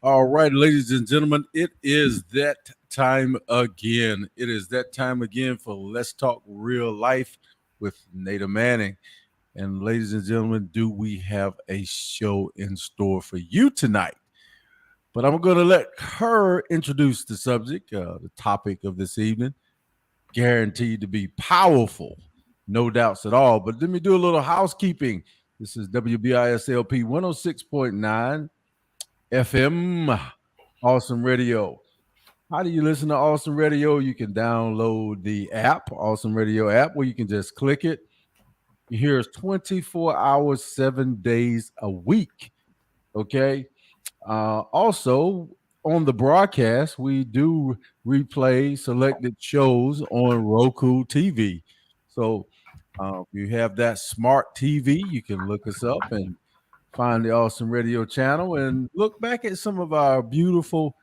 All right, ladies and gentlemen, it is that time again. It is that time again for Let's Talk Real Life with Nada Manning. And ladies and gentlemen, do we have a show in store for you tonight? But I'm going to let her introduce the subject, the topic of this evening, guaranteed to be powerful, no doubts at all. But let me do a little housekeeping. This is WBISLP 106.9 FM, Awesome Radio. How do you listen to Awesome Radio? You can download the app, Awesome Radio app, where you can just click it. You hear us 24 hours, 7 days a week. Okay. Also, on the broadcast, we do replay selected shows on Roku TV. So if you have that smart TV, you can look us up and find the Awesome Radio channel and look back at some of our beautiful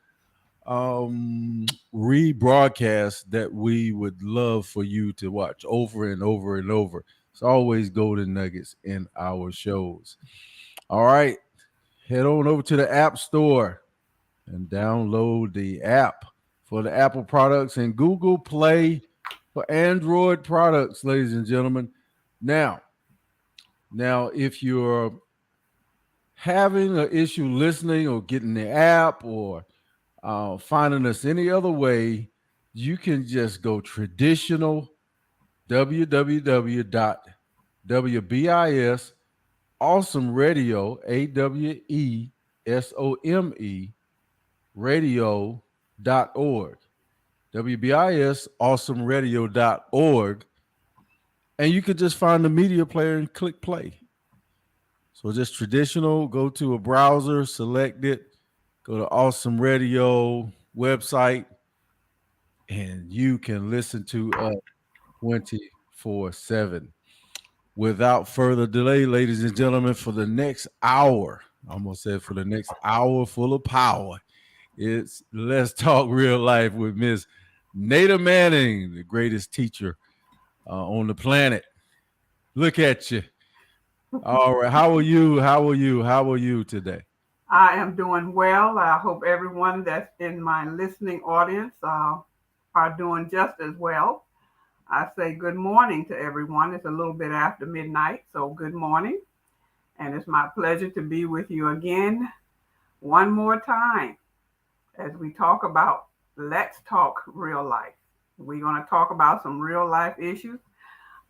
rebroadcasts that we would love for you to watch over and over and over. It's always golden nuggets in our shows. All right, head on over to the App Store and download the app for the Apple products and Google Play for Android products, ladies and gentlemen. Now, if you're having an issue listening or getting the app or finding us any other way, you can just go traditional www.wbis awesome radio awesome radio.org wbis awesomeradio.org, and you could just find the media player and click play. So just traditional, go to a browser, select it, go to Awesome Radio website, and you can listen to us 24/7. Without further delay, ladies and gentlemen, for the next hour, I almost said for the next hour full of power, it's Let's Talk Real Life with Miss Nada Manning, the greatest teacher on the planet. Look at you. All right. How are you? How are you? How are you today? I am doing well. I hope everyone that's in my listening audience are doing just as well. I say good morning to everyone. It's a little bit after midnight, so good morning. And it's my pleasure to be with you again one more time as we talk about Let's Talk Real Life. We're going to talk about some real life issues.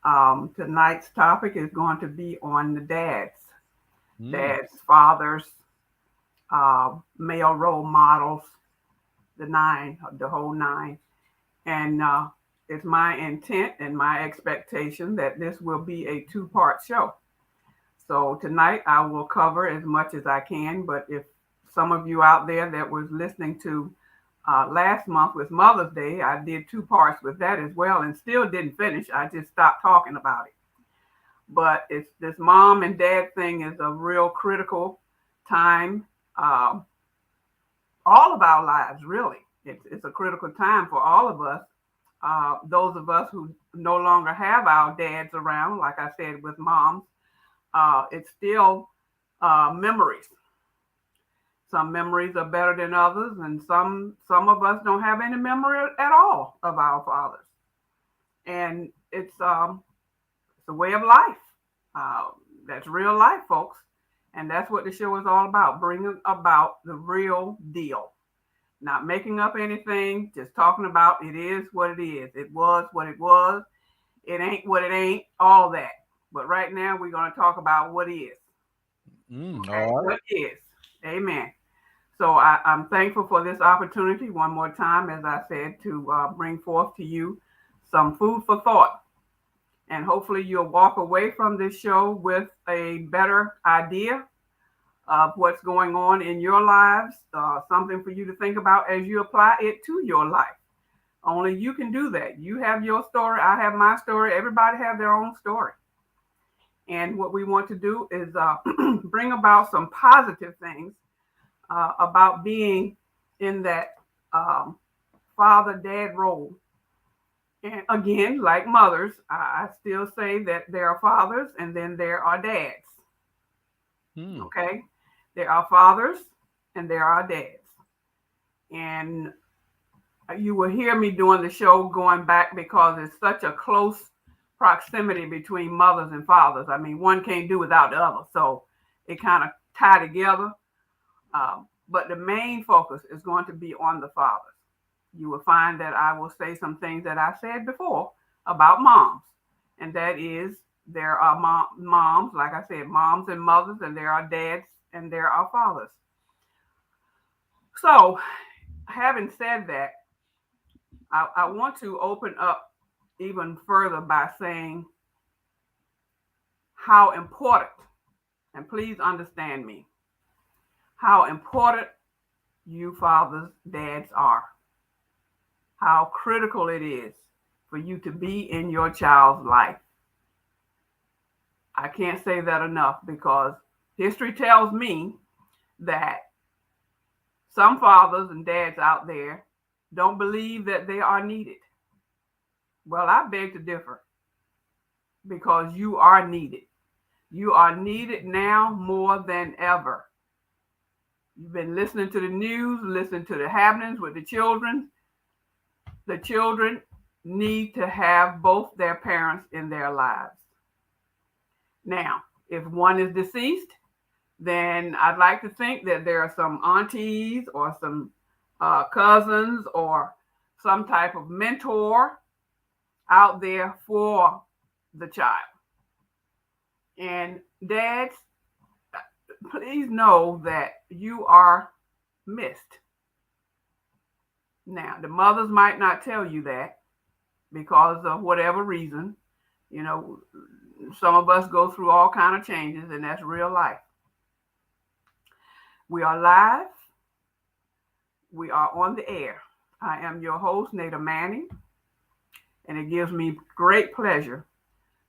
Tonight's topic is going to be on the dads, fathers, male role models, the whole nine. And it's my intent and my expectation that this will be a two-part show. So tonight I will cover as much as I can, but if some of you out there that was listening to last month with Mother's Day, I did two parts with that as well and still didn't finish. I just stopped talking about it. But it's this mom and dad thing is a real critical time. All of our lives, really. It's a critical time for all of us. Those of us who no longer have our dads around, like I said, with moms, it's still memories. Some memories are better than others, and some of us don't have any memory at all of our fathers. And it's a way of life. Uh, that's real life, folks. And that's what the show is all about, bringing about the real deal. Not making up anything, just talking about it is what it is. It was what it was. It ain't what it ain't, all that. But right now, we're going to talk about what is. Okay, All right. what is. Amen. So I'm thankful for this opportunity one more time, as I said, to bring forth to you some food for thought. And hopefully you'll walk away from this show with a better idea of what's going on in your lives, something for you to think about as you apply it to your life. Only you can do that. You have your story. I have my story. Everybody have their own story. And what we want to do is bring about some positive things about being in that father dad role. And again, like mothers, I still say that there are fathers and then there are dads. Hmm. Okay. There are fathers and there are dads. And you will hear me doing the show going back because it's such a close proximity between mothers and fathers. I mean, one can't do without the other. So it kind of tie together. But the main focus is going to be on the fathers. You will find that I will say some things that I said before about moms. And that is, there are moms, like I said, moms and mothers, and there are dads and there are fathers. So, having said that, I want to open up even further by saying how important, and please understand me, how important you fathers, dads are. How critical it is for you to be in your child's life. I can't say that enough because history tells me that some fathers and dads out there don't believe that they are needed. Well, I beg to differ because you are needed. You are needed now more than ever. You've been listening to the news, listening to the happenings with the children. The children need to have both their parents in their lives. Now, if one is deceased, then I'd like to think that there are some aunties or some cousins or some type of mentor out there for the child. And dads, please know that you are missed. Now, the mothers might not tell you that because of whatever reason. You know, some of us go through all kinds of changes, and that's real life. We are live. We are on the air. I am your host, Nada Manning, and it gives me great pleasure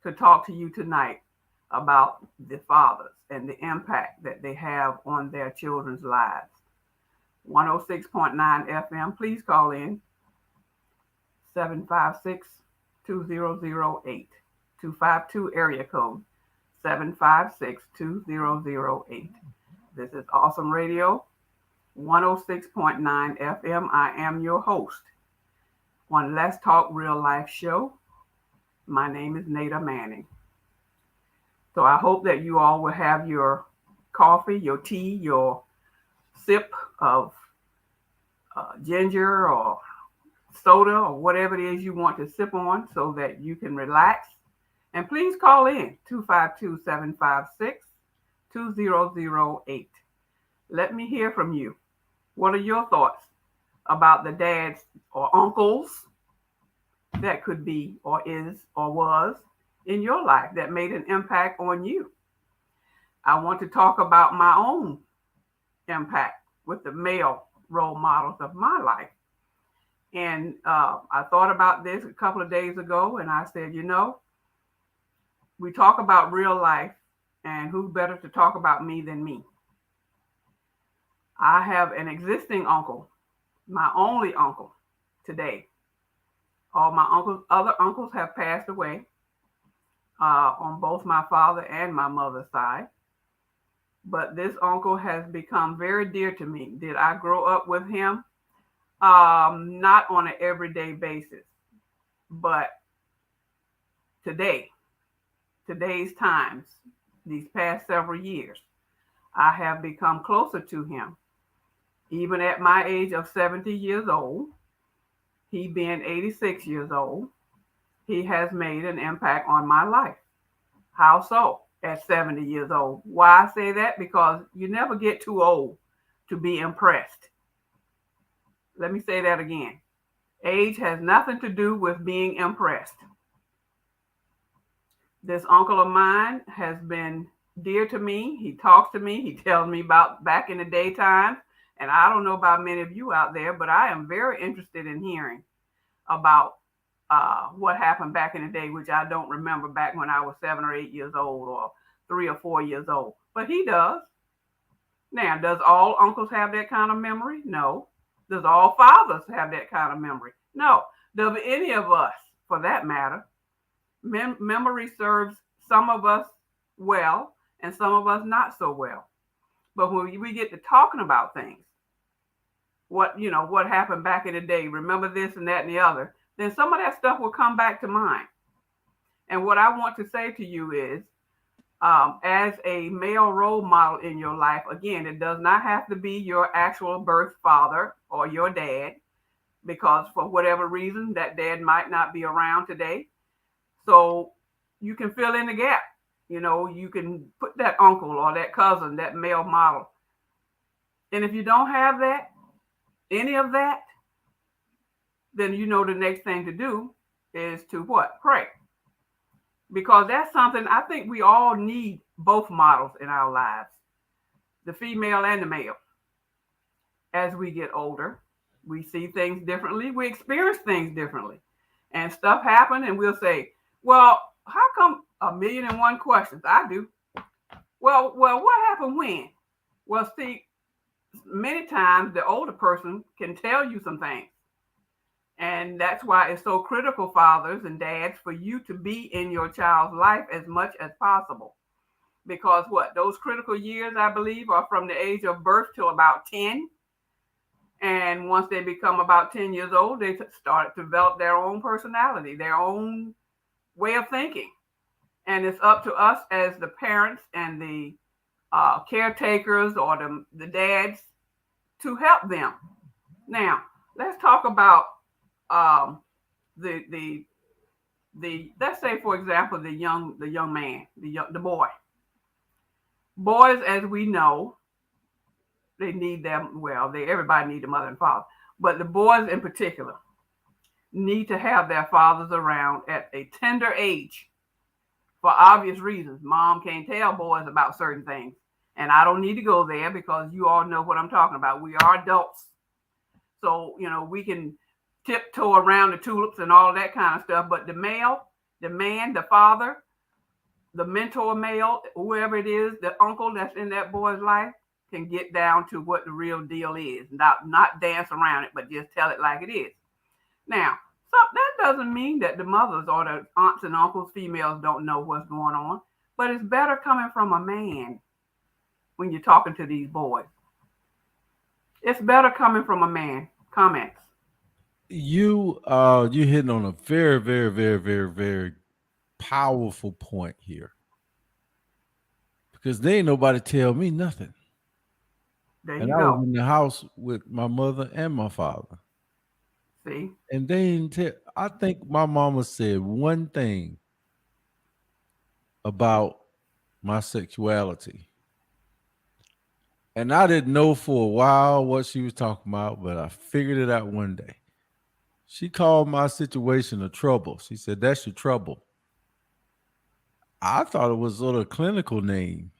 to talk to you tonight about the fathers and the impact that they have on their children's lives. 106.9 FM, please call in 756-2008, 252 area code 756-2008. This is Awesome Radio, 106.9 FM. I am your host on Let's Talk Real Life show. My name is Nada Manning. So I hope that you all will have your coffee, your tea, your sip of ginger or soda or whatever it is you want to sip on so that you can relax. And please call in 252-756-2008. Let me hear from you. What are your thoughts about the dads or uncles that could be or is or was in your life that made an impact on you? I want to talk about my own impact with the male role models of my life. And I thought about this a couple of days ago, and I said, you know, we talk about real life, and who better to talk about me than me? I have an existing uncle, my only uncle today. All my other uncles have passed away on both my father and my mother's side. But this uncle has become very dear to me. Did I grow up with him? Not on an everyday basis, but today's times, these past several years, I have become closer to him. Even at my age of 70 years old, he being 86 years old, he has made an impact on my life. How so? At 70 years old. Why I say that? Because you never get too old to be impressed. Let me say that again. Age has nothing to do with being impressed. This uncle of mine has been dear to me. He talks to me. He tells me about back in the daytime. And I don't know about many of you out there, but I am very interested in hearing about what happened back in the day, which I don't remember back when I was 7 or 8 years old or 3 or 4 years old. But he does. Now, does all uncles have that kind of memory? No. Does all fathers have that kind of memory? No. Does any of us, for that matter? Memory serves some of us well and some of us not so well. But when we get to talking about things, what happened back in the day, remember this and that and the other, then some of that stuff will come back to mind. And what I want to say to you is, as a male role model in your life, again, it does not have to be your actual birth father or your dad, because for whatever reason, that dad might not be around today. So you can fill in the gap. You can put that uncle or that cousin, that male model. And if you don't have that, any of that, then the next thing to do is to what? Pray. Because that's something I think we all need, both models in our lives, the female and the male. As we get older, we see things differently, we experience things differently, and stuff happen, and we'll say, well, how come a million and one questions? I do. Well, what happened when? Well, see, many times the older person can tell you some things. And that's why it's so critical, fathers and dads, for you to be in your child's life as much as possible. Because those critical years, I believe, are from the age of birth till about 10. And once they become about 10 years old, they start to develop their own personality, their own way of thinking. And it's up to us as the parents and the caretakers or the dads to help them. Now, let's talk about the let's say, for example, the young man, the boy. Boys, as we know, they need them. Well, everybody need a mother and father, but the boys in particular need to have their fathers around at a tender age, for obvious reasons. Mom can't tell boys about certain things, and I don't need to go there because you all know what I'm talking about. We are adults, so we can tiptoe around the tulips and all that kind of stuff. But the male, the man, the father, the mentor male, whoever it is, the uncle that's in that boy's life, can get down to what the real deal is. Not dance around it, but just tell it like it is. Now, so that doesn't mean that the mothers or the aunts and uncles, females, don't know what's going on. But it's better coming from a man when you're talking to these boys. It's better coming from a man. Comments? You hitting on a very, very, very, very, very powerful point here, because there ain't nobody tell me nothing. There And you I was go. in the house with my mother and my father, See? and they didn't tell. I think my mama said one thing about my sexuality, and I didn't know for a while what she was talking about, but I figured it out one day. She called my situation a trouble. She said, "That's your trouble." I thought it was sort of a clinical name.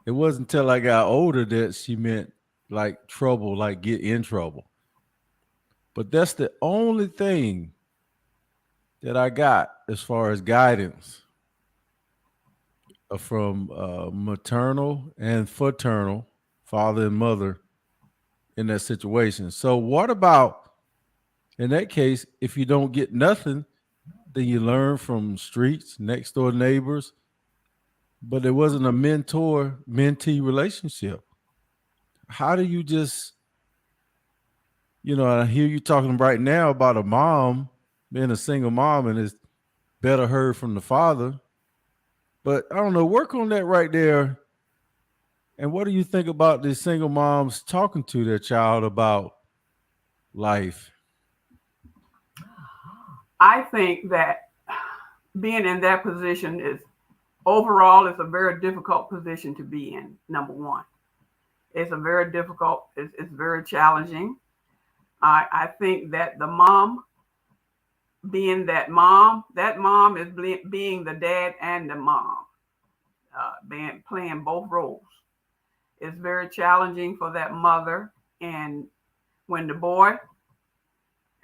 It wasn't until I got older that she meant like trouble, like get in trouble. But that's the only thing that I got as far as guidance from maternal and fraternal, father and mother, in that situation. So, what about in that case, if you don't get nothing, then you learn from streets, next door neighbors, but it wasn't a mentor mentee relationship? How do you just, I hear you talking right now about a mom being a single mom and it's better heard from the father. But I don't know, work on that right there. And what do you think about these single moms talking to their child about life? I think that being in that position is overall, it's a very difficult position to be in. Number one, it's a very difficult, it's very challenging. I think that the mom, being that mom is being the dad and the mom, playing both roles. It's very challenging for that mother. And when the boy,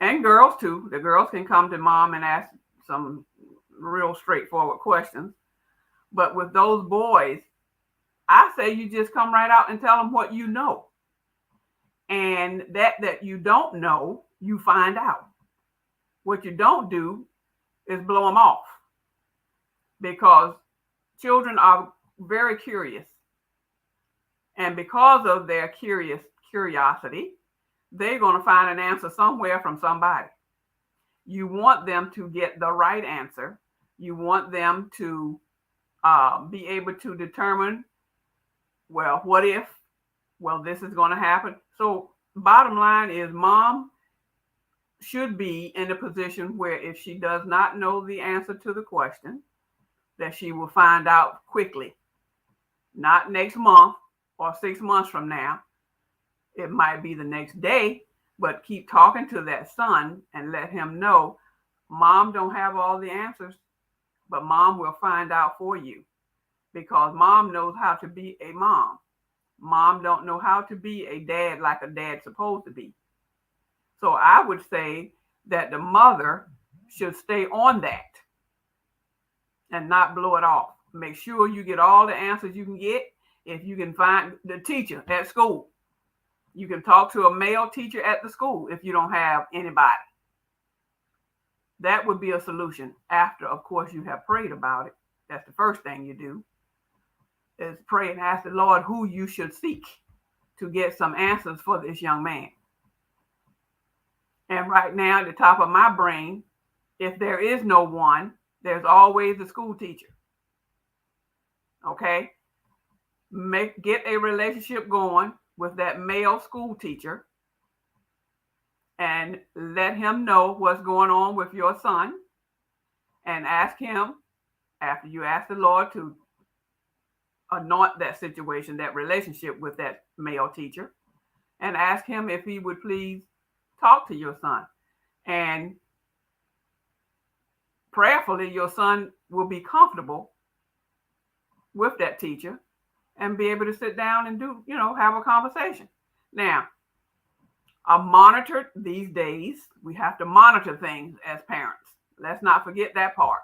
and girls too, the girls can come to mom and ask some real straightforward questions. But with those boys, I say you just come right out and tell them what you know. And that you don't know, you find out. What you don't do is blow them off, because children are very curious. And because of their curiosity, they're going to find an answer somewhere from somebody. You want them to get the right answer. You want them to be able to determine, well, what if? Well, this is going to happen. So bottom line is, mom should be in a position where if she does not know the answer to the question, that she will find out quickly, not next month or 6 months from now. It might be the next day, but keep talking to that son and let him know, mom don't have all the answers, but mom will find out for you, because mom knows how to be a mom. Mom don't know how to be a dad like a dad's supposed to be. So I would say that the mother should stay on that and not blow it off. Make sure you get all the answers you can get. If you can find the teacher at school, you can talk to a male teacher at the school if you don't have anybody. That would be a solution after, of course, you have prayed about it. That's the first thing you do, is pray and ask the Lord who you should seek to get some answers for this young man. And right now, at the top of my brain, if there is no one, there's always the school teacher. Okay? Get a relationship going with that male school teacher and let him know what's going on with your son, and ask him, after you ask the Lord to anoint that situation, that relationship with that male teacher, and ask him if he would please talk to your son. And prayerfully, your son will be comfortable with that teacher and be able to sit down and have a conversation. Now, these days, we have to monitor things as parents. Let's not forget that part.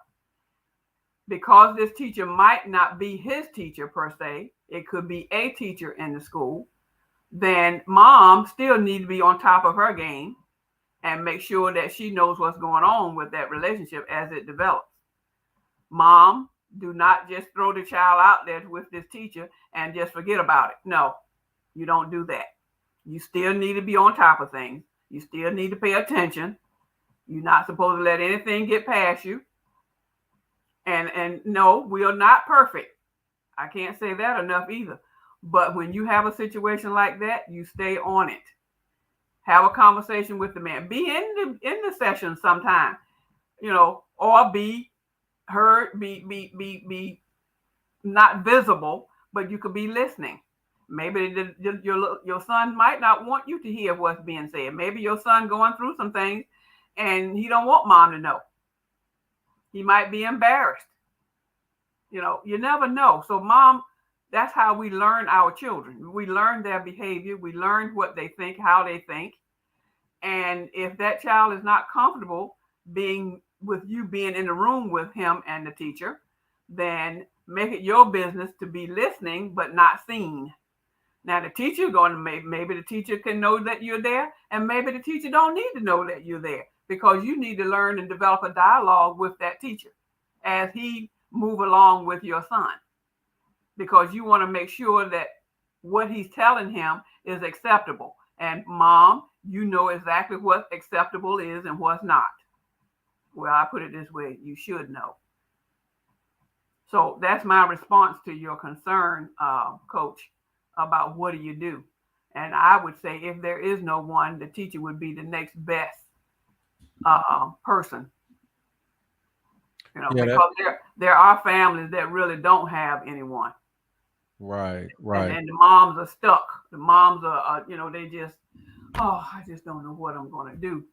Because this teacher might not be his teacher per se, it could be a teacher in the school, then mom still needs to be on top of her game and make sure that she knows what's going on with that relationship as it develops. Mom, do not just throw the child out there with this teacher and just forget about it. No, you don't do that. You still need to be on top of things. You still need to pay attention. You're not supposed to let anything get past you. And no, we are not perfect. I can't say that enough either. But when you have a situation like that, you stay on it. Have a conversation with the man. Be in the session sometime, or be heard, be not visible, but you could be listening. Maybe your son might not want you to hear what's being said. Maybe your son going through some things and he don't want mom to know. He might be embarrassed. You never know. So mom, that's how we learn our children. We learn their behavior. We learn what they think, how they think. And if that child is not comfortable being in the room with him and the teacher, then make it your business to be listening, but not seen. Now, the teacher maybe the teacher can know that you're there, and maybe the teacher don't need to know that you're there, because you need to learn and develop a dialogue with that teacher as he move along with your son, because you want to make sure that what he's telling him is acceptable. And mom, you know exactly what acceptable is and what's not. Well, I put it this way, you should know. So that's my response to your concern, Coach, about what do you do. And I would say if there is no one, the teacher would be the next best person. Because there are families that really don't have anyone. Right. And the moms are stuck. The moms are, they just, I just don't know what I'm going to do.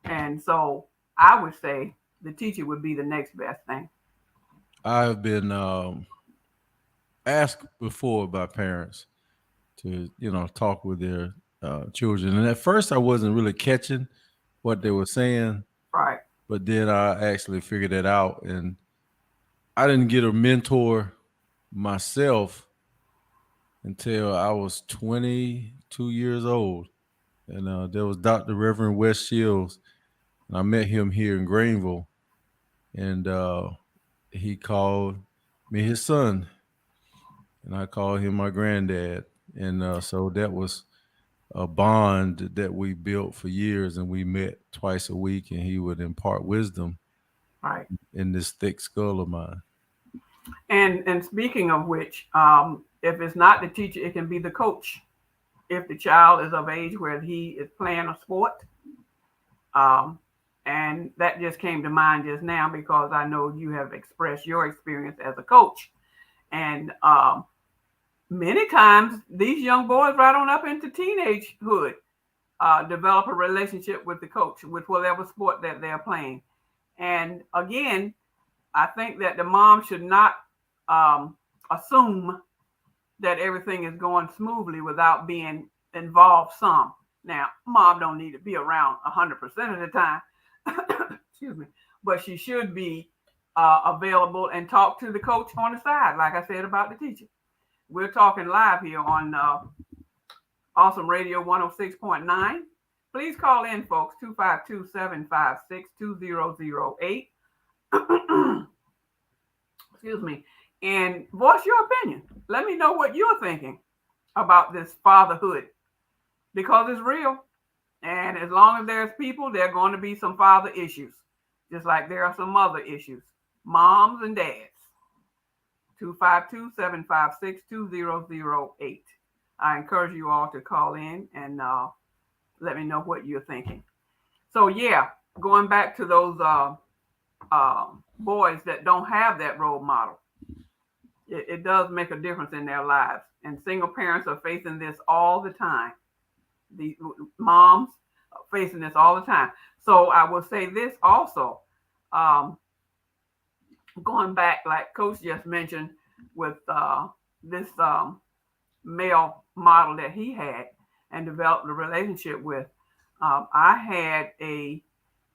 And so I would say the teacher would be the next best thing. I've been asked before by parents to, talk with their children. And at first I wasn't really catching what they were saying. Right. But then I actually figured it out. And I didn't get a mentor myself until I was 22 years old. And there was Dr. Reverend Wes Shields. And I met him here in Greenville. And he called me his son. And I called him my granddad. And so that was a bond that we built for years, and we met twice a week, and he would impart wisdom Right. in this thick skull of mine. And speaking of which, if it's not the teacher, it can be the coach. If the child is of age where he is playing a sport, um, and that just came to mind just now because I know you have expressed your experience as a coach, and many times these young boys right on up into teenagehood develop a relationship with the coach with whatever sport that they're playing. And again, I think that the mom should not assume that everything is going smoothly without being involved some. Now, mom don't need to be around 100% of the time, excuse me, but she should be available and talk to the coach on the side, like I said about the teacher. We're talking live here on Awesome Radio 106.9. Please call in, folks, 252-756-2008. Excuse me. And voice your opinion. Let me know what you're thinking about this fatherhood because it's real. And as long as there's people, there are going to be some father issues, just like there are some mother issues, moms and dads. 252-756-2008. I encourage you all to call in and let me know what you're thinking. So yeah, going back to those boys that don't have that role model, it does make a difference in their lives. And single parents are facing this all the time. The moms are facing this all the time. So I will say this also, going back, like Coach just mentioned, with this male model that he had and developed a relationship with. I had a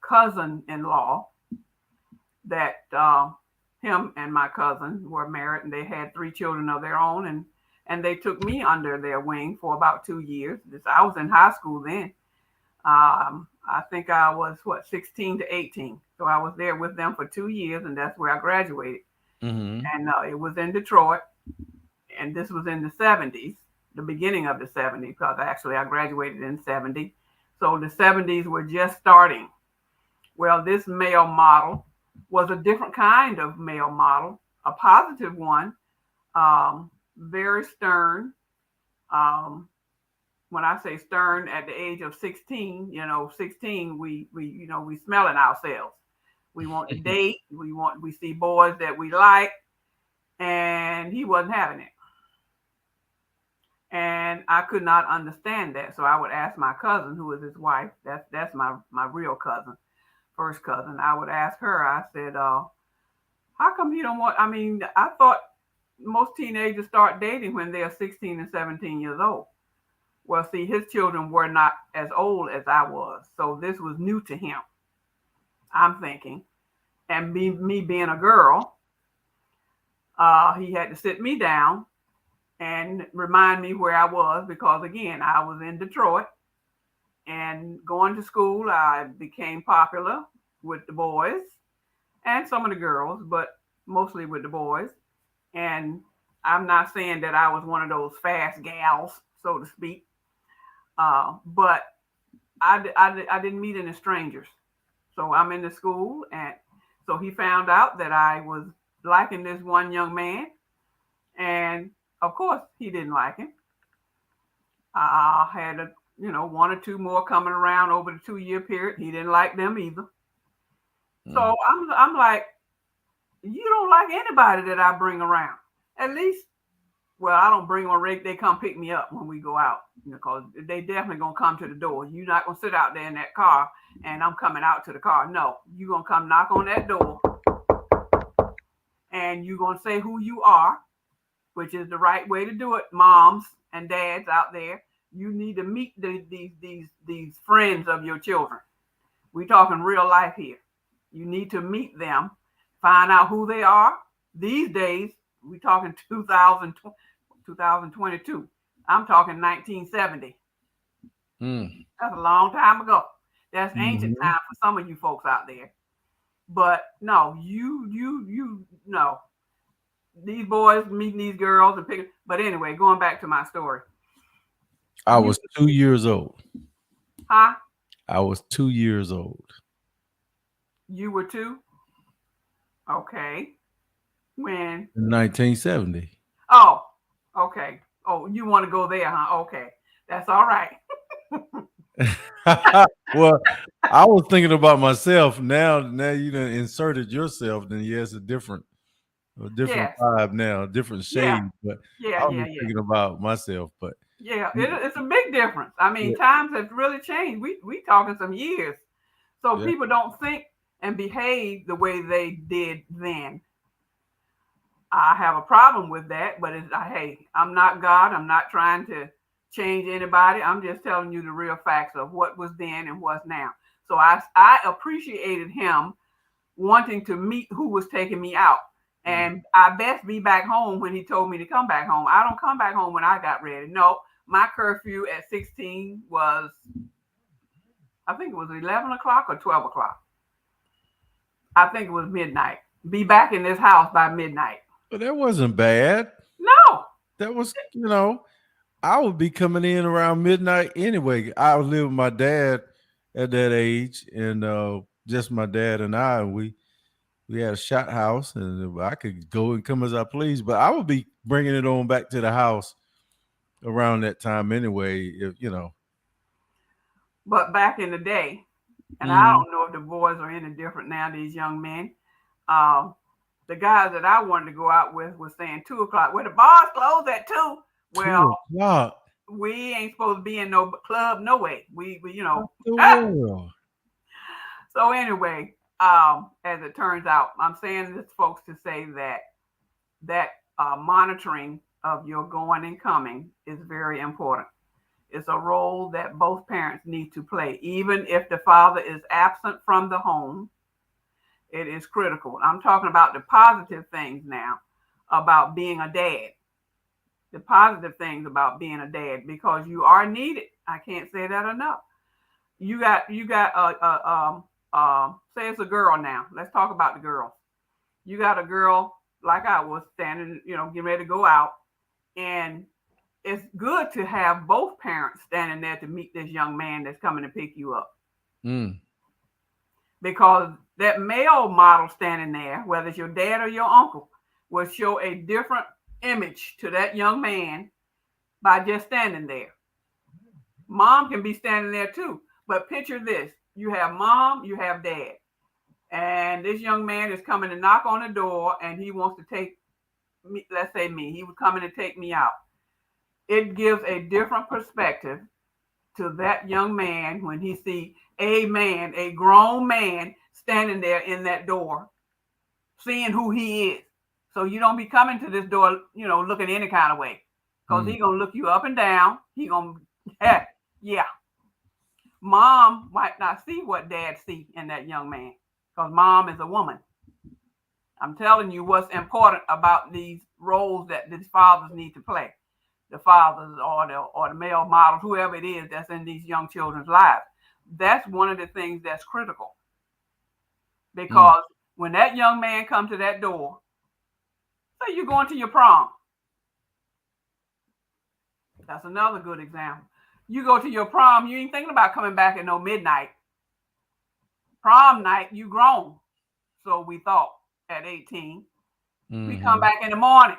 cousin-in-law that him and my cousin were married, and they had 3 children of their own, and they took me under their wing for about 2 years. I was in high school then. I think I was 16 to 18, so I was there with them for 2 years, and that's where I graduated. Mm-hmm. And it was in Detroit, and this was in the 70s, the beginning of the 70s, because I graduated in 70. So the 70s were just starting. Well, this male model was a different kind of male model, a positive one, very stern. When I say stern, at the age of 16, 16, we smelling ourselves. We want to date. We see boys that we like, and he wasn't having it. And I could not understand that. So I would ask my cousin, who is his wife, that's my real cousin, first cousin. I would ask her, I said, how come he don't want, I thought most teenagers start dating when they're 16 and 17 years old. Well, see, his children were not as old as I was. So this was new to him, I'm thinking. And me being a girl, he had to sit me down and remind me where I was because, again, I was in Detroit. And going to school, I became popular with the boys and some of the girls, but mostly with the boys. And I'm not saying that I was one of those fast gals, so to speak. But I didn't meet any strangers. So I'm in the school, and so he found out that I was liking this one young man, and of course he didn't like him. I had one or two more coming around over the 2-year period. He didn't like them either. So I'm like, you don't like anybody that I bring around. At least, well, I don't bring them. They come pick me up when we go out, because they definitely gonna come to the door. You're not gonna sit out there in that car and I'm coming out to the car. No, you're gonna come knock on that door and you're gonna say who you are, which is the right way to do it. Moms and dads out there, you need to meet these friends of your children. We're talking real life here. You need to meet them, find out who they are. These days, we're talking 2022. I'm talking 1970. That's a long time ago. That's ancient time for some of you folks out there. But no, you know, these boys meeting these girls and picking. But anyway, going back to my story. I was 2 years old. Huh? I was 2 years old. You were 2? Okay. When? In 1970. Oh, okay. Oh, you want to go there, huh? Okay. That's all right. Well, I was thinking about myself. Now you done inserted yourself. Then yes, a different Yes. vibe now, a different Yeah. shade. But Yeah, I yeah, was yeah. thinking about myself. But Yeah, it's a big difference. I mean, yeah, times have really changed. We talking some years. So yeah. people don't think and behave the way they did then. I have a problem with that, but hey, I'm not God. I'm not trying to change anybody. I'm just telling you the real facts of what was then and what's now. So I appreciated him wanting to meet who was taking me out. And I best be back home when he told me to come back home. I don't come back home when I got ready. No, my curfew at 16 was, I think it was 11 o'clock or 12 o'clock. I think it was midnight. Be back in this house by midnight. But that wasn't bad. No. That was, I would be coming in around midnight anyway. I was living with my dad at that age, and just my dad and I. And we had a shot house, and I could go and come as I please. But I would be bringing it on back to the house around that time anyway. If. But back in the day, and I Mhm. don't know if the boys are any different now, these young men. Uh, the guys that I wanted to go out with was saying 2 o'clock. Well, the bars close at 2. Well, 2 o'clock. we ain't supposed to be in no club, no way. We What the world? So anyway, as it turns out, I'm saying this, folks, to say that monitoring of your going and coming is very important. It's a role that both parents need to play, even if the father is absent from the home. It is critical. I'm talking about the positive things now about being a dad. The positive things about being a dad, because you are needed. I can't say that enough. You got say it's a girl now. Let's talk about the girl. You got a girl like I was standing, getting ready to go out, and it's good to have both parents standing there to meet this young man that's coming to pick you up, Mm. because that male model standing there, whether it's your dad or your uncle, will show a different image to that young man by just standing there. Mom can be standing there too, but picture this: you have mom, you have dad, and this young man is coming to knock on the door, and he wants to take me, let's say me, he was coming to take me out. It gives a different perspective to that young man when he see a man, a grown man, standing there in that door, seeing who he is. So you don't be coming to this door, looking any kind of way, because Mm. he gonna look you up and down. He gonna, yeah. Mom might not see what dad see in that young man, because mom is a woman. I'm telling you what's important about these roles that these fathers need to play. The fathers or the male models, whoever it is that's in these young children's lives. That's one of the things that's critical. Mm. Because when that young man comes to that door, say you're going to your prom. That's another good example. You go to your prom, you ain't thinking about coming back at no midnight. Prom night, you grown. So we thought at 18. We come Mhm. back in the morning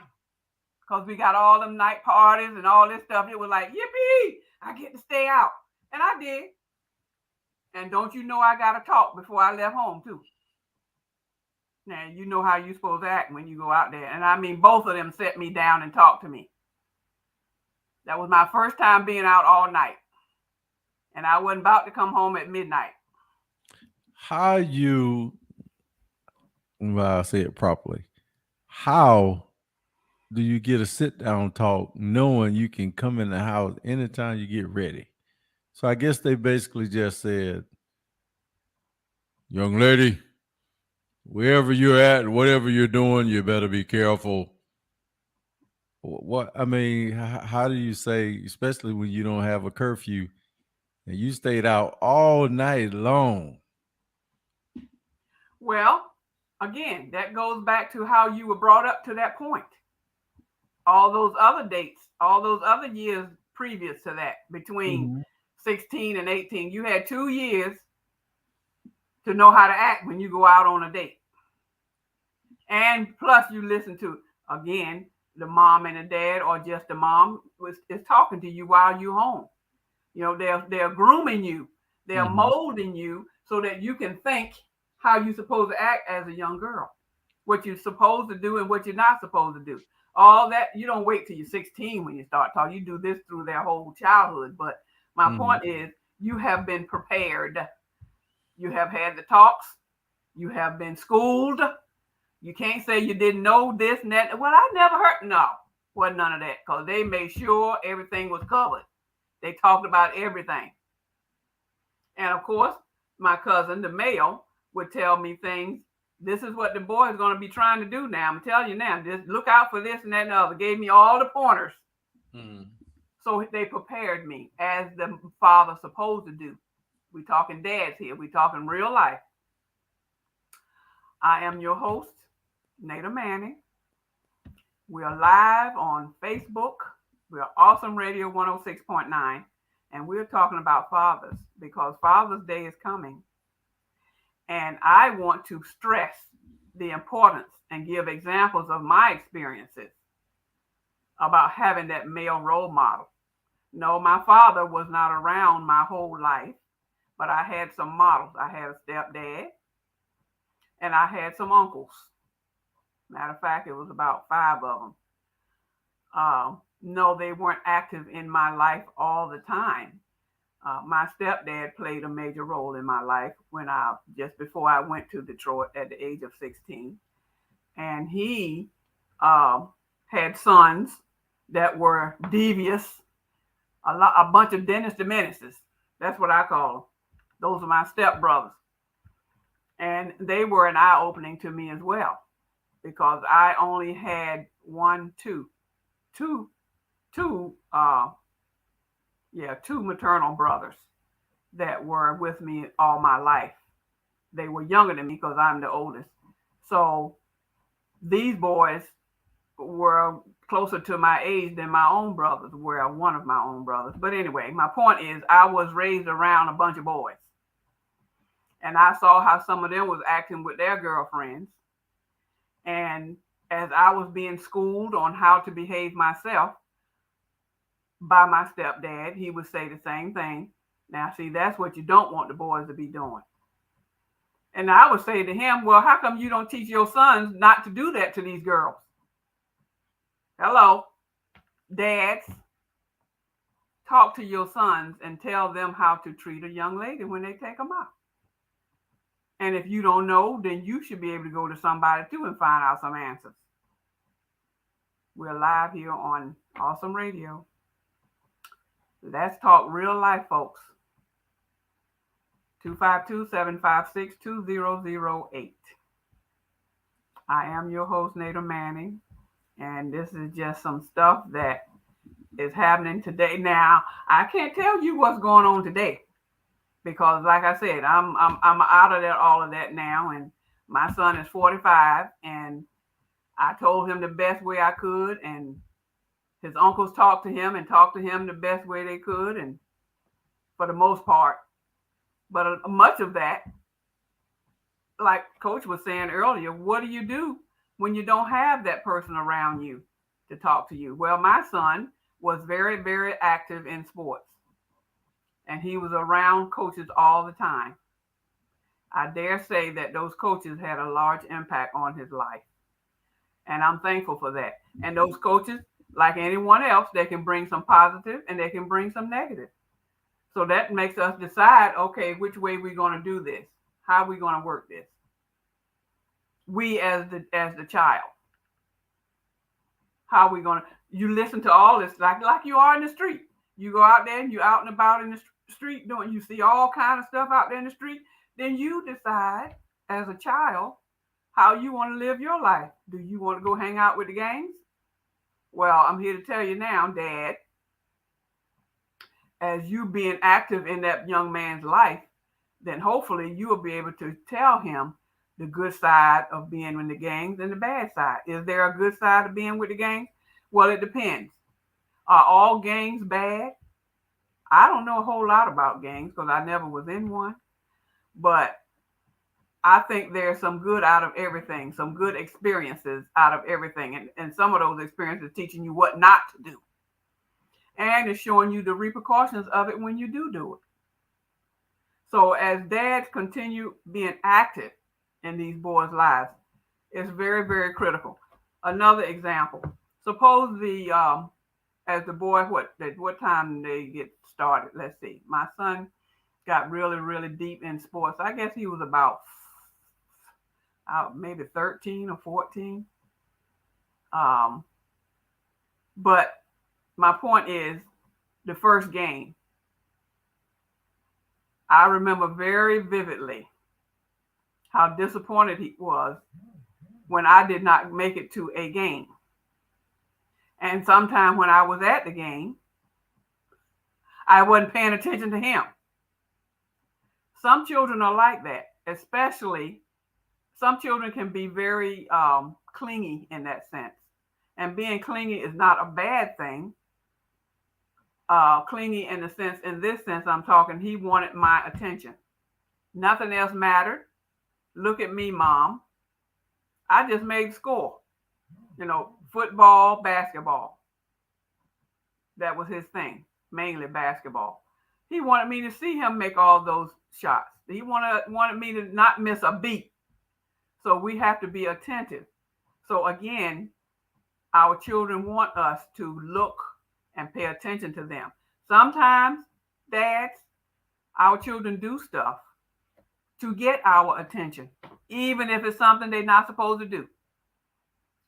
because we got all them night parties and all this stuff. It was like, yippee, I get to stay out. And I did. And don't you know I got to talk before I left home, too. Now, you know how you're supposed to act when you go out there. And I mean, both of them set me down and talked to me. That was my first time being out all night. And I wasn't about to come home at midnight. How you, well, I'll say it properly. How do you get a sit down talk knowing you can come in the house anytime you get ready? So I guess they basically just said, young lady, wherever you're at, whatever you're doing, you better be careful. What I mean, how do you say, especially when you don't have a curfew and you stayed out all night long? Well, again, that goes back to how you were brought up to that point. All those other dates, all those other years previous to that, between Mm-hmm. 16 and 18. You had 2 years to know how to act when you go out on a date. And plus you listen to, again, the mom and the dad, or just the mom is talking to you while you're home. You know, they're grooming you, they're Mm-hmm. molding you so that you can think how you're supposed to act as a young girl, what you're supposed to do and what you're not supposed to do. All that, you don't wait till you're 16 when you start talking. You do this through their whole childhood. But my Mm-hmm. point is, you have been prepared. You have had the talks. You have been schooled. You can't say you didn't know this and that. Well, I never heard. No, wasn't none of that, because they made sure everything was covered. They talked about everything. And of course, my cousin, the male, would tell me things. This is what the boy is going to be trying to do now. I'm telling you now, just look out for this and that and the other. Gave me all the pointers. Mm-hmm. So they prepared me as the father's supposed to do. We talking dads here. We talking real life. I am your host, Nada Manning. We are live on Facebook. We are Awesome Radio 106.9. And we're talking about fathers, because Father's Day is coming. And I want to stress the importance and give examples of my experiences about having that male role model. No, my father was not around my whole life, but I had some models. I had a stepdad and I had some uncles. Matter of fact, it was about 5 of them. No, they weren't active in my life all the time. My stepdad played a major role in my life just before I went to Detroit at the age of 16. And he had sons that were devious, a bunch of Dennis the Menaces. That's what I call them. Those are my stepbrothers. And they were an eye opening to me as well, because I only had two maternal brothers that were with me all my life. They were younger than me because I'm the oldest. So these boys were closer to my age than my own brothers were, one of my own brothers. But anyway, my point is, I was raised around a bunch of boys. And I saw how some of them was acting with their girlfriends. And as I was being schooled on how to behave myself by my stepdad, he would say the same thing. Now, see, that's what you don't want the boys to be doing. And I would say to him, well, how come you don't teach your sons not to do that to these girls? Hello, dads. Talk to your sons and tell them how to treat a young lady when they take them out. And if you don't know, then you should be able to go to somebody too and find out some answers. We're live here on Awesome Radio. Let's talk real life, folks. 252-756-2008. I am your host, Nada Manning, and this is just some stuff that is happening today. Now, I can't tell you what's going on today, because like I said, I'm out of all of that now, and my son is 45, and I told him the best way I could, and his uncles talked to him the best way they could, and for the most part. But much of that, like Coach was saying earlier, what do you do when you don't have that person around you to talk to you? Well, my son was very, very active in sports, and he was around coaches all the time. I dare say that those coaches had a large impact on his life, and I'm thankful for that. And those coaches, like anyone else, they can bring some positive and they can bring some negative. So that makes us decide, okay, which way we're going to do this. How are we going to work this? We as the child. How are we going to, you listen to all this like you are in the street. You go out there and you're out and about in the street doing, you see all kind of stuff out there in the street. Then you decide as a child how you want to live your life. Do you want to go hang out with the gangs? Well, I'm here to tell you now, Dad, as you being active in that young man's life, then hopefully you will be able to tell him the good side of being in the gangs and the bad side. Is there a good side of being with the gangs? Well, it depends. Are all gangs bad? I don't know a whole lot about gangs because I never was in one, but I think there's some good out of everything, some good experiences out of everything. And some of those experiences teaching you what not to do. And it's showing you the repercussions of it when you do it. So as dads continue being active in these boys' lives, it's very, very critical. Another example, suppose as the boy, what time they get started? Let's see. My son got really, really deep in sports. I guess he was about maybe 13 or 14. But my point is the first game. I remember very vividly how disappointed he was when I did not make it to a game. And sometimes when I was at the game, I wasn't paying attention to him. Some children are like that, especially some children can be very clingy in that sense. And being clingy is not a bad thing. Clingy in this sense, I'm talking, he wanted my attention. Nothing else mattered. Look at me, Mom. I just made score. Football, basketball. That was his thing, mainly basketball. He wanted me to see him make all those shots. He wanted me to not miss a beat. So we have to be attentive. So again, our children want us to look and pay attention to them. Sometimes, dads, our children do stuff to get our attention, even if it's something they're not supposed to do.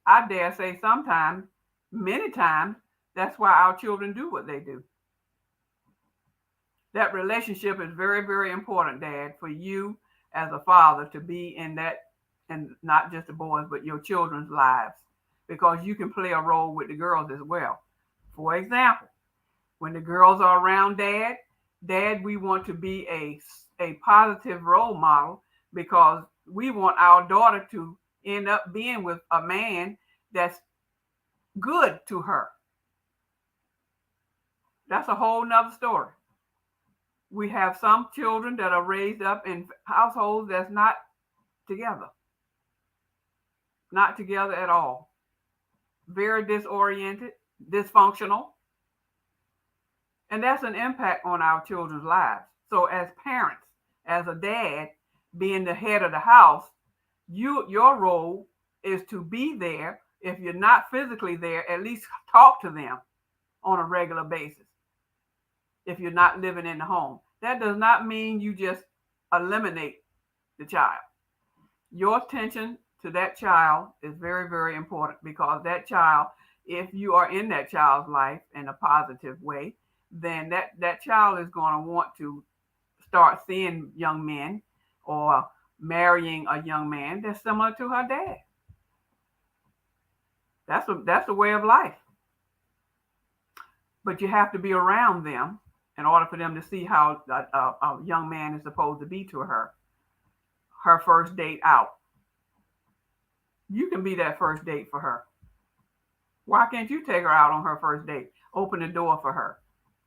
I dare say sometimes, many times, that's why our children do what they do. That relationship is very, very important, Dad, for you as a father to be in that, and not just the boys, but your children's lives, because you can play a role with the girls as well. For example, when the girls are around Dad, we want to be a positive role model because we want our daughter to end up being with a man that's good to her. That's a whole nother story. We have some children that are raised up in households that's not together at all. Very disoriented, dysfunctional. And that's an impact on our children's lives. So as parents, as a dad, being the head of the house, your role is to be there. If you're not physically there, at least talk to them on a regular basis. If you're not living in the home, that does not mean you just eliminate the child. Your attention to that child is very, very important because that child, if you are in that child's life in a positive way, then that child is going to want to start seeing young men or marrying a young man that's similar to her dad. That's a way of life. But you have to be around them in order for them to see how a young man is supposed to be to her. Her first date out. You can be that first date for her. Why can't you take her out on her first date? Open the door for her.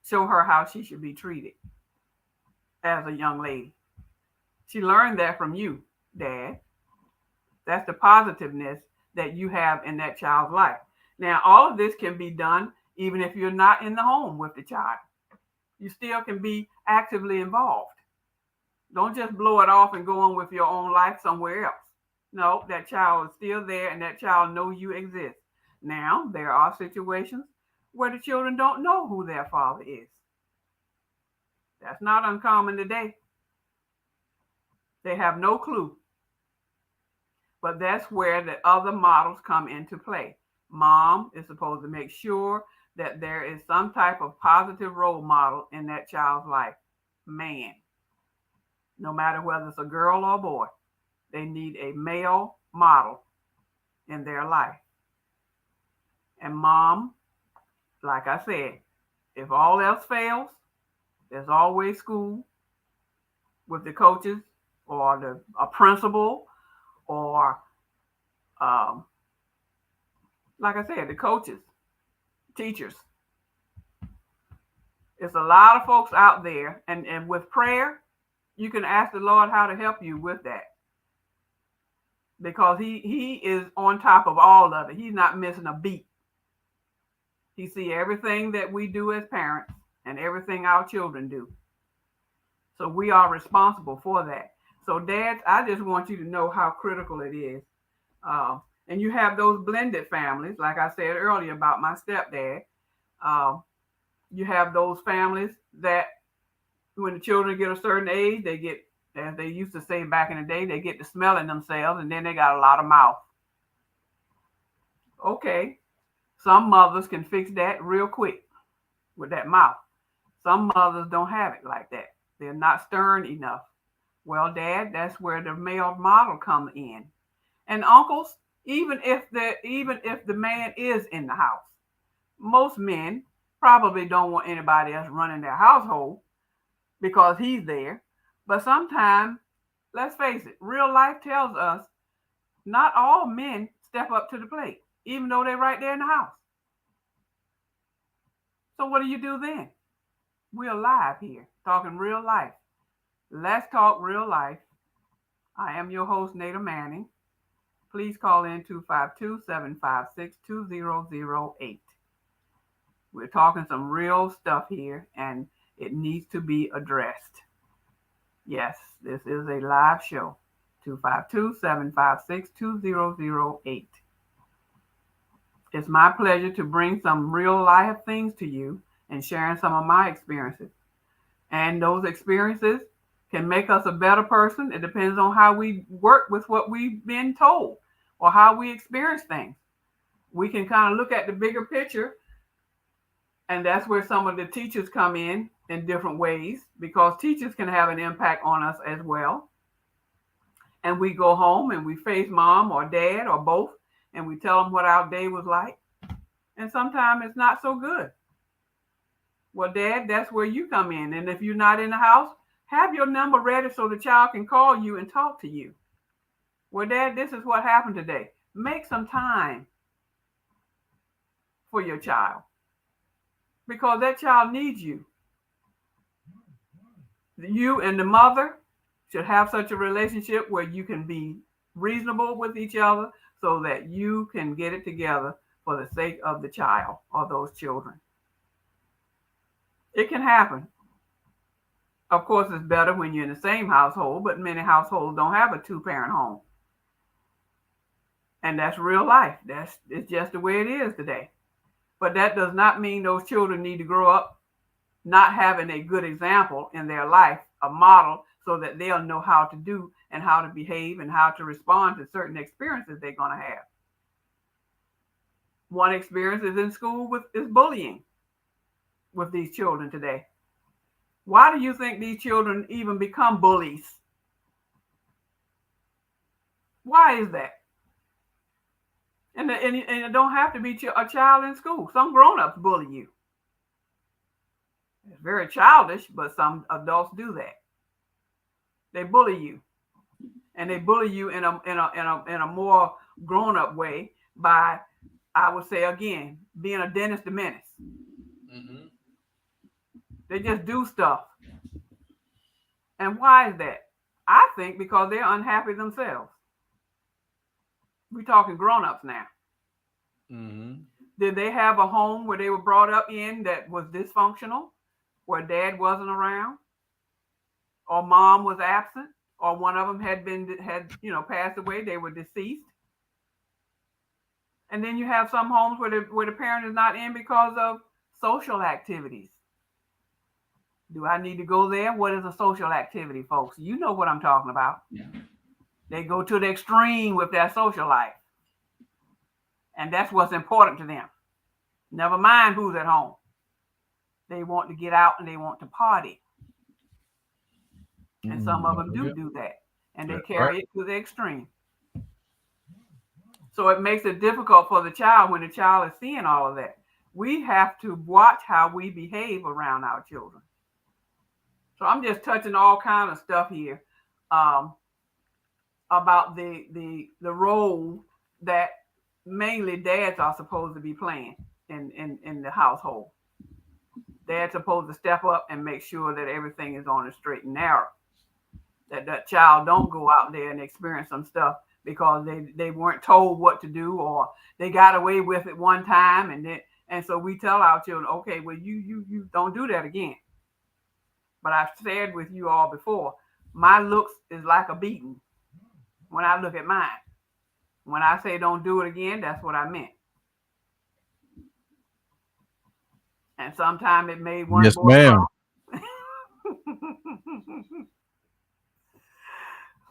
Show her how she should be treated as a young lady. She learned that from you, Dad. That's the positiveness that you have in that child's life. Now, all of this can be done even if you're not in the home with the child. You still can be actively involved. Don't just blow it off and go on with your own life somewhere else. No, that child is still there and that child knows you exist. Now, there are situations where the children don't know who their father is. That's not uncommon today. They have no clue. But that's where the other models come into play. Mom is supposed to make sure that there is some type of positive role model in that child's life. Man, no matter whether it's a girl or a boy, they need a male model in their life. And mom, like I said, if all else fails, there's always school with the coaches or a principal or, like I said, the coaches, teachers. It's a lot of folks out there, and with prayer, you can ask the Lord how to help you with that, because he is on top of all of it. He's not missing a beat. He sees everything that we do as parents and everything our children do. So we are responsible for that. So dads, I just want you to know how critical it is. And you have those blended families, like I said earlier about my stepdad. You have those families that when the children get a certain age, they get, as they used to say back in the day, they get to smelling themselves, and then they got a lot of mouth. Okay, some mothers can fix that real quick with that mouth. Some mothers don't have it like that. They're not stern enough. Well, Dad, that's where the male model comes in. And uncles, even if the man is in the house, most men probably don't want anybody else running their household because he's there. But sometimes, let's face it, real life tells us not all men step up to the plate, even though they're right there in the house. So what do you do then? We're live here, talking real life. Let's talk real life. I am your host, Nada Manning. Please call in 252-756-2008. We're talking some real stuff here, and it needs to be addressed. Yes, this is a live show. 252-756-2008. It's my pleasure to bring some real life things to you and sharing some of my experiences. And those experiences can make us a better person. It depends on how we work with what we've been told or how we experience things. We can kind of look at the bigger picture, and that's where some of the teachers come in different ways, because teachers can have an impact on us as well. And we go home and we face mom or dad or both, and we tell them what our day was like. And sometimes it's not so good. Well, Dad, that's where you come in. And if you're not in the house, have your number ready so the child can call you and talk to you. Well, Dad, this is what happened today. Make some time for your child, because that child needs you. You and the mother should have such a relationship where you can be reasonable with each other so that you can get it together for the sake of the child or those children. It can happen. Of course, it's better when you're in the same household, but many households don't have a two-parent home. And that's real life. It's just the way it is today. But that does not mean those children need to grow up not having a good example in their life, a model, so that they'll know how to do and how to behave and how to respond to certain experiences they're going to have. One experience is in school is bullying with these children today. Why do you think these children even become bullies? Why is that? And it don't have to be a child in school. Some grown-ups bully you. It's very childish, but some adults do that. They bully you, and they bully you in a more grown-up way by, I would say again, being a Dennis the Menace. Mm-hmm. They just do stuff. And why is that? I think because they're unhappy themselves. We're talking grown-ups now. Mm-hmm. Did they have a home where they were brought up in that was dysfunctional, where dad wasn't around, or mom was absent, or one of them had passed away, they were deceased? And then you have some homes where the parent is not in because of social activities. Do I need to go there? What is a social activity, folks? You know what I'm talking about. Yeah. They go to the extreme with their social life. And that's what's important to them. Never mind who's at home. They want to get out and they want to party. And some of them do that. And they carry it to the extreme. So it makes it difficult for the child when the child is seeing all of that. We have to watch how we behave around our children. So I'm just touching all kinds of stuff here about the role that mainly dads are supposed to be playing in the household. Dad's supposed to step up and make sure that everything is on the straight and narrow. That child don't go out there and experience some stuff because they weren't told what to do, or they got away with it one time, and so we tell our children, okay, well, you don't do that again. But I've shared with you all before, my looks is like a beating when I look at mine. When I say don't do it again, that's what I meant. And sometimes it made one Yes, boy ma'am. cry.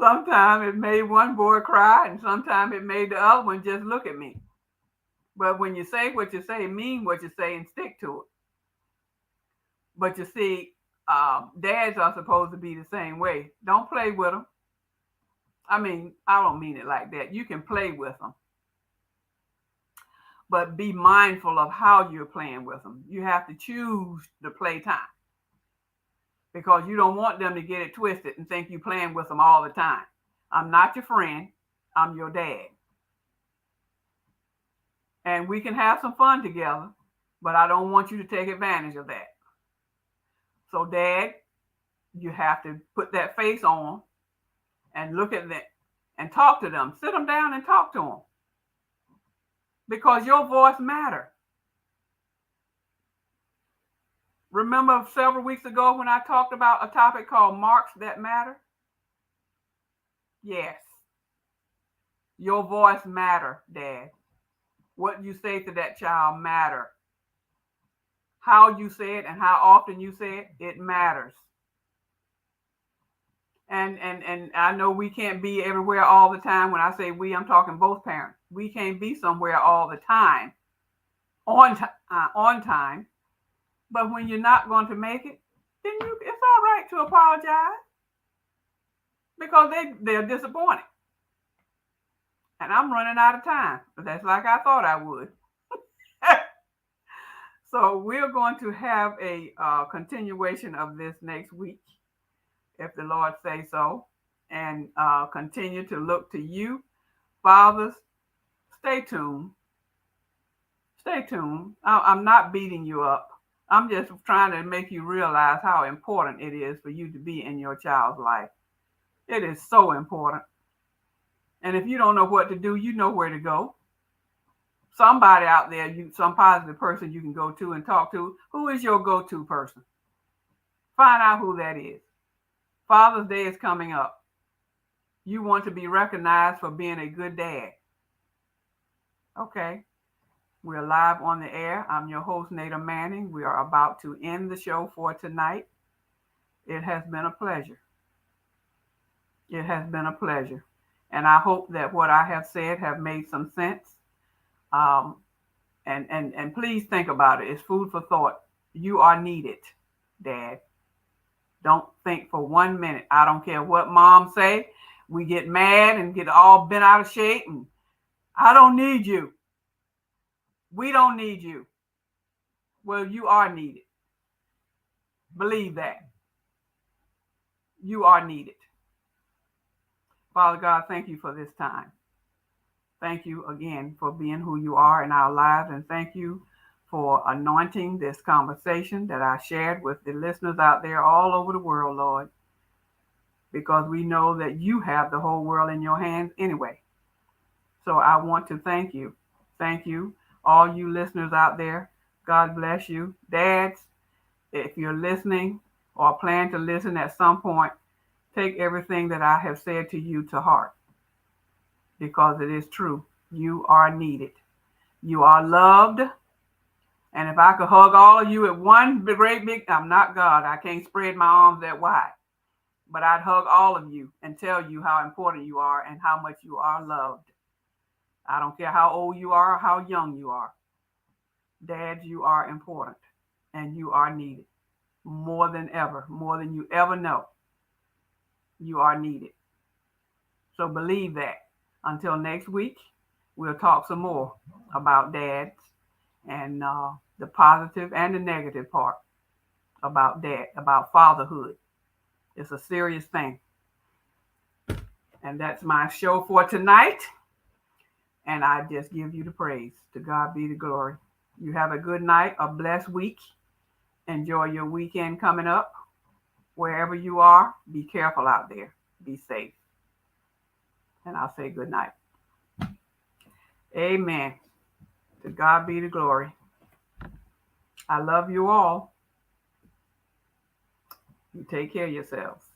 Sometimes it made one boy cry, and sometimes it made the other one just look at me. But when you say what you say, mean what you say, and stick to it. But you see, dads are supposed to be the same way. Don't play with them. I mean, I don't mean it like that. You can play with them, but be mindful of how you're playing with them. You have to choose the playtime because you don't want them to get it twisted and think you're playing with them all the time. I'm not your friend. I'm your dad. And we can have some fun together, but I don't want you to take advantage of that. So, Dad, you have to put that face on and look at them and talk to them. Sit them down and talk to them. Because your voice matters. Remember several weeks ago when I talked about a topic called marks that matter? Yes. Your voice matters, Dad. What you say to that child matters. How you say it and how often you say it, it matters. And I know we can't be everywhere all the time. When I say we, I'm talking both parents. We can't be somewhere all the time, on time. But when you're not going to make it, then it's all right to apologize because they're disappointed. And I'm running out of time, but that's like I thought I would. So we're going to have a continuation of this next week, if the Lord say so, and continue to look to you. Fathers, stay tuned. Stay tuned. I'm not beating you up. I'm just trying to make you realize how important it is for you to be in your child's life. It is so important. And if you don't know what to do, you know where to go. Somebody out there, some positive person you can go to and talk to. Who is your go-to person? Find out who that is. Father's Day is coming up. You want to be recognized for being a good dad. Okay. We're live on the air. I'm your host, Nada Manning. We are about to end the show for tonight. It has been a pleasure. It has been a pleasure. And I hope that what I have said have made some sense. And please think about it. It's food for thought. You are needed, Dad. Don't think for 1 minute. I don't care what mom say. We get mad and get all bent out of shape. And I don't need you. We don't need you. Well, you are needed. Believe that. You are needed. Father God, thank you for this time. Thank you again for being who you are in our lives. And thank you for anointing this conversation that I shared with the listeners out there all over the world, Lord. Because we know that you have the whole world in your hands anyway. So I want to thank you. Thank you. All you listeners out there, God bless you. Dads, if you're listening or plan to listen at some point, take everything that I have said to you to heart. Because it is true. You are needed. You are loved. And if I could hug all of you at one great big, I'm not God. I can't spread my arms that wide. But I'd hug all of you and tell you how important you are and how much you are loved. I don't care how old you are or how young you are. Dads, you are important and you are needed more than ever, more than you ever know. You are needed. So believe that. Until next week, we'll talk some more about dads and the positive and the negative part about dad, about fatherhood. It's a serious thing. And that's my show for tonight. And I just give you the praise. To God be the glory. You have a good night, a blessed week. Enjoy your weekend coming up. Wherever you are, be careful out there. Be safe. And I'll say good night. Amen. To God be the glory. I love you all. You take care of yourselves.